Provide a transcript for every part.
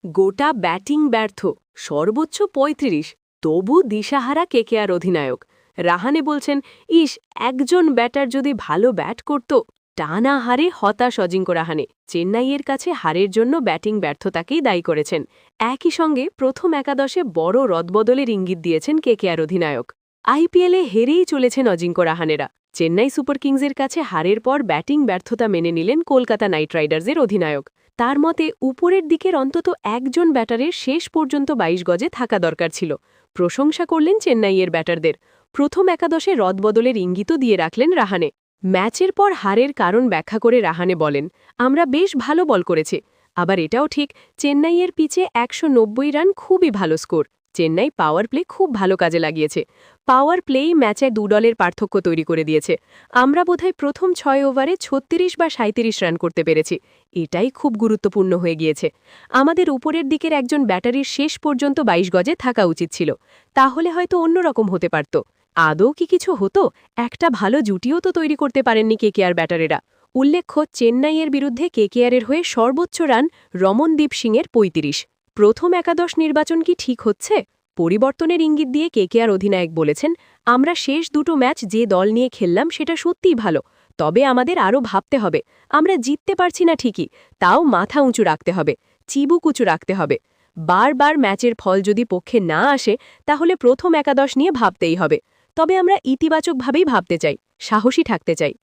গোটা ব্যাটিং ব্যর্থ, সর্বোচ্চ ৩৫, তবু দিশাহারা কেকেআর অধিনায়ক। রাহানে বলছেন, ইস, একজন ব্যাটার যদি ভালো ব্যাট করত। টানা হারে হতাশ অজিঙ্ক্য রাহানে চেন্নাইয়ের কাছে হারের জন্য ব্যাটিং ব্যর্থতাকেই দায়ী করেছেন। একই সঙ্গে প্রথম একাদশে বড় রদবদলের ইঙ্গিত দিয়েছেন কেকেআর অধিনায়ক। আইপিএলে হেরেই চলেছেন অজিঙ্ক্য রাহানেরা। চেন্নাই সুপার কিংসের কাছে হারের পর ব্যাটিং ব্যর্থতা মেনে নিলেন কলকাতা নাইট রাইডার্সের অধিনায়ক। তার মতে উপরের দিকের অন্তত একজন ব্যাটারের শেষ পর্যন্ত ২২ গজে থাকা দরকার ছিল। প্রশংসা করলেন চেন্নাইয়ের ব্যাটারদের। প্রথম একাদশে রদবদলের ইঙ্গিতও দিয়ে রাখলেন রাহানে। ম্যাচের পর হারের কারণ ব্যাখ্যা করে রাহানে বলেন, আমরা বেশ ভালো বল করেছি। আবার এটাও ঠিক, চেন্নাইয়ের পিচে ১৯০ রান খুবই ভালো স্কোর। চেন্নাই পাওয়ার প্লে খুব ভালো কাজে লাগিয়েছে। পাওয়ার প্লেই ম্যাচে দলের পার্থক্য তৈরি করে দিয়েছে। আমরা বোধহয় প্রথম ৬ ওভারে ৩৬ বা ৩৭ রান করতে পেরেছি। এটাই খুব গুরুত্বপূর্ণ হয়ে গিয়েছে। আমাদের উপরের দিকের একজন ব্যাটারির শেষ পর্যন্ত ২২ গজে থাকা উচিত ছিল। তাহলে হয়তো অন্যরকম হতে পারত। আদৌ কি কিছু হতো? একটা ভালো জুটিও তো তৈরি করতে পারেননি কেকেআর ব্যাটারেরা। উল্লেখ্য, চেন্নাইয়ের বিরুদ্ধে কেকেআরের হয়ে সর্বোচ্চ রান রমনদীপ সিংয়ের ৩৫। প্রথম একাদশ নির্বাচন কি ঠিক হচ্ছে? পরিবর্তনের ইঙ্গিত দিয়ে কেকেআর অধিনায়ক বলেছেন, আমরা শেষ দুটো ম্যাচ যে দল নিয়ে খেললাম সেটা সত্যিই ভালো। তবে আমাদের আরও ভাবতে হবে। আমরা জিততে পারছি না ঠিকই, তাও মাথা উঁচু রাখতে হবে, চিবুক উঁচু রাখতে হবে। বারবার ম্যাচের ফল যদি পক্ষে না আসে, তাহলে প্রথম একাদশ নিয়ে ভাবতেই হবে। তবে আমরা ইতিবাচকভাবেই ভাবতে চাই, সাহসী থাকতে চাই।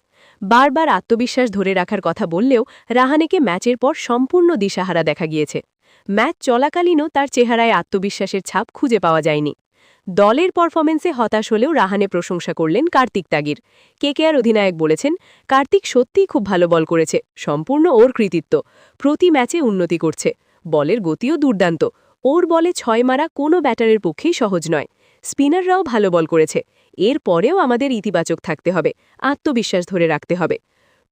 বারবার আত্মবিশ্বাস ধরে রাখার কথা বললেও রাহানেকে ম্যাচের পর সম্পূর্ণ দিশাহারা দেখা গিয়েছে। ম্যাচ চলাকালীনও তার চেহারায় আত্মবিশ্বাসের ছাপ খুঁজে পাওয়া যায়নি। দলের পারফরমেন্সে হতাশ হলেও রাহানে প্রশংসা করলেন কার্তিক তাগির। কেকেআর অধিনায়ক বলেছেন, কার্তিক সত্যিই খুব ভালো বল করেছে, সম্পূর্ণ ওর কৃতিত্ব। প্রতি ম্যাচে উন্নতি করছে। বলের গতিও দুর্দান্ত। ওর বলে ৬ মারা কোনো ব্যাটারের পক্ষেই সহজ নয়। স্পিনাররাও ভালো বল করেছে। এর পরেও আমাদের ইতিবাচক থাকতে হবে, আত্মবিশ্বাস ধরে রাখতে হবে।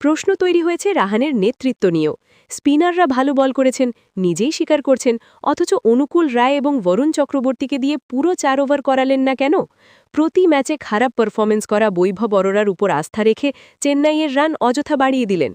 প্রশ্ন তৈরি হয়েছে রাহানের নেতৃত্ব নিয়েও। স্পিনাররা ভালো বল করেছেন, নিজেই স্বীকার করছেন, অথচ অনুকূল রায় এবং বরুণ চক্রবর্তীকে দিয়ে পুরো ৪ ওভার করালেন না কেন? প্রতি ম্যাচে খারাপ পারফরমেন্স করা বৈভব অরোরার উপর আস্থা রেখে চেন্নাইয়ের রান অযথা বাড়িয়ে দিলেন।